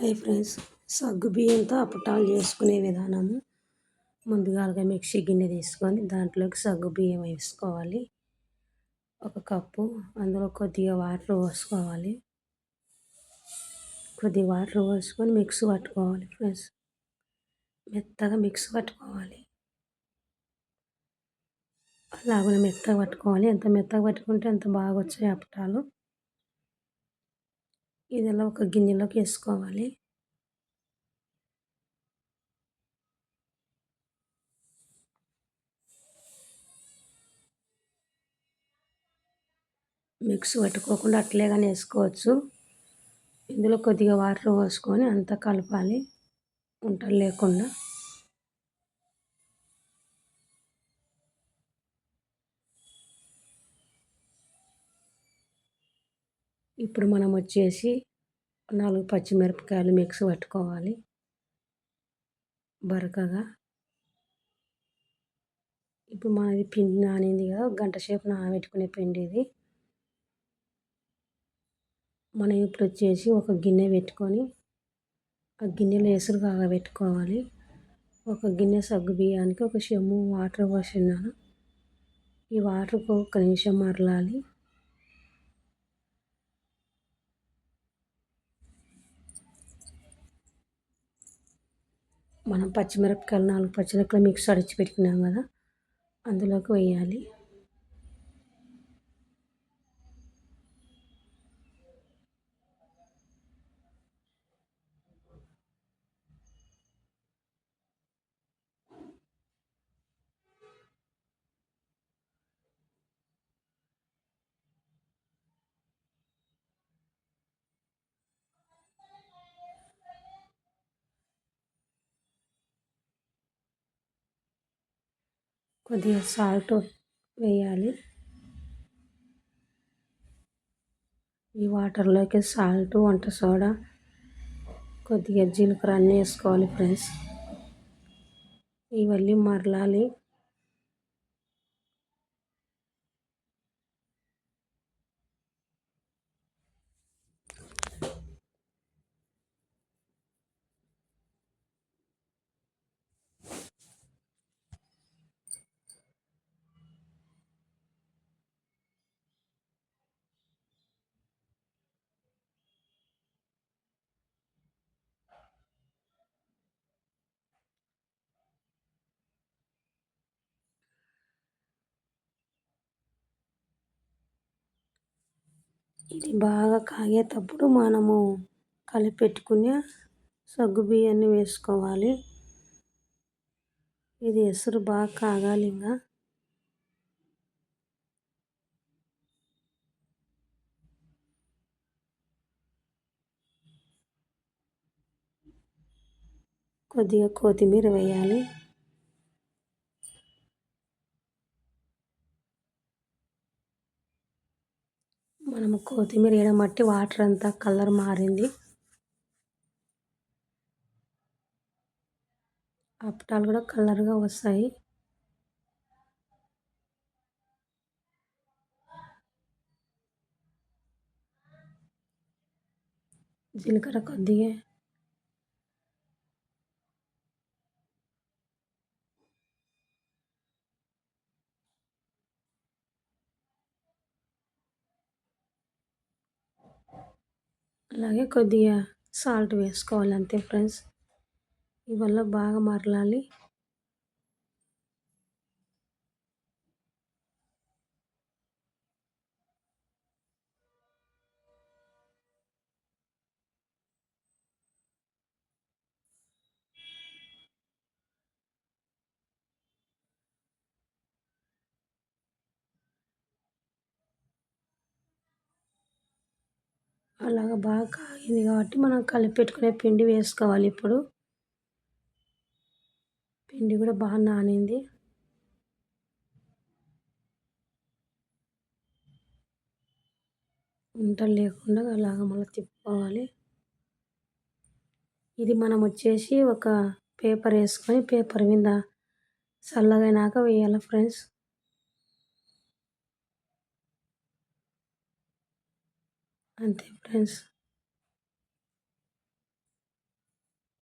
Hi friends, సగ్గుబియ్యంతో అప్పటాలు చేసుకునే విధానము. ముందుగా మిక్సీ గిన్నె తీసుకొని దాంట్లోకి సగ్గుబియ్యం వేసుకోవాలి. ఒక కప్పు, అందులో కొద్దిగా వాటర్ పోసుకోవాలి. కొద్దిగా వాటర్ పోసుకొని మిక్స్ పట్టుకోవాలి ఫ్రెండ్స్. మెత్తగా మిక్స్ పట్టుకోవాలి. అలాగే మెత్తగా పట్టుకోవాలి. ఎంత మెత్తగా పట్టుకుంటే అంత బాగా వచ్చాయి అప్పటాలు. ఇదిలా ఒక గిన్నెలోకి వేసుకోవాలి. మిక్స్ పట్టుకోకుండా అట్లే కానీ వేసుకోవచ్చు. ఇందులో కొద్దిగా వాటర్ పోసుకొని అంతా కలపాలి ఉంటలు లేకుండా. ఇప్పుడు మనం వచ్చేసి 4 పచ్చిమిరపకాయలు మిక్స్ పట్టుకోవాలి బరకగా. ఇప్పుడు మనది పిండి నానింది కదా, గంట సేపు నానబెట్టుకునే పిండి ఇది. మనం ఇప్పుడు వచ్చేసి ఒక గిన్నె పెట్టుకొని ఆ గిన్నెలో ఎసురు కాగబెట్టుకోవాలి. ఒక గిన్నె సగ్గు బియ్యానికి ఒక చెంబు వాటర్ పోసినాను. ఈ వాటర్కు 1 నిమిషం మరలాలి. మనం పచ్చిమిరపకాయలు 4 పచ్చిమిరపకాయలు మిక్స్ అడిచి పెట్టుకున్నాం కదా, అందులోకి వేయాలి. కొద్దిగా సాల్ట్ వేయాలి. ఈ వాటర్లోకి సాల్ట్, వంట సోడా, కొద్దిగా జీలకర్ర అన్నీ వేసుకోవాలి ఫ్రెండ్స్. ఇవన్నీ మరలాలి. ఇది బాగా కాగేటప్పుడు మనము కలిపెట్టుకునే సగ్గుబియ్యాన్ని వేసుకోవాలి. ఇది ఎసురు బాగా కాగాలి. ఇంకా కొద్దిగా కొత్తిమీర వేయాలి. మనము కొత్తిమీర వేయడం బట్టి వాటర్ అంతా కలర్ మారింది. అప్పటాలు కూడా కలర్గా వస్తాయి. జీలకర్ర కొద్దిగా, అలాగే కొద్దిగా సాల్ట్ వేసుకోవాలి అంతే ఫ్రెండ్స్. ఇవల్ల బాగా మరలాలి. అలాగ బాగా కాగింది కాబట్టి మనం కలిపెట్టుకునే పిండి వేసుకోవాలి. ఇప్పుడు పిండి కూడా బాగా నానింది. ఉంటలు లేకుండా అలాగ మళ్ళీ తిప్పుకోవాలి. ఇది మనం వచ్చేసి ఒక పేపర్ వేసుకొని పేపర్ మీద చల్లగైనాక వేయాలి ఫ్రెండ్స్. అంతే ఫ్రెండ్స్.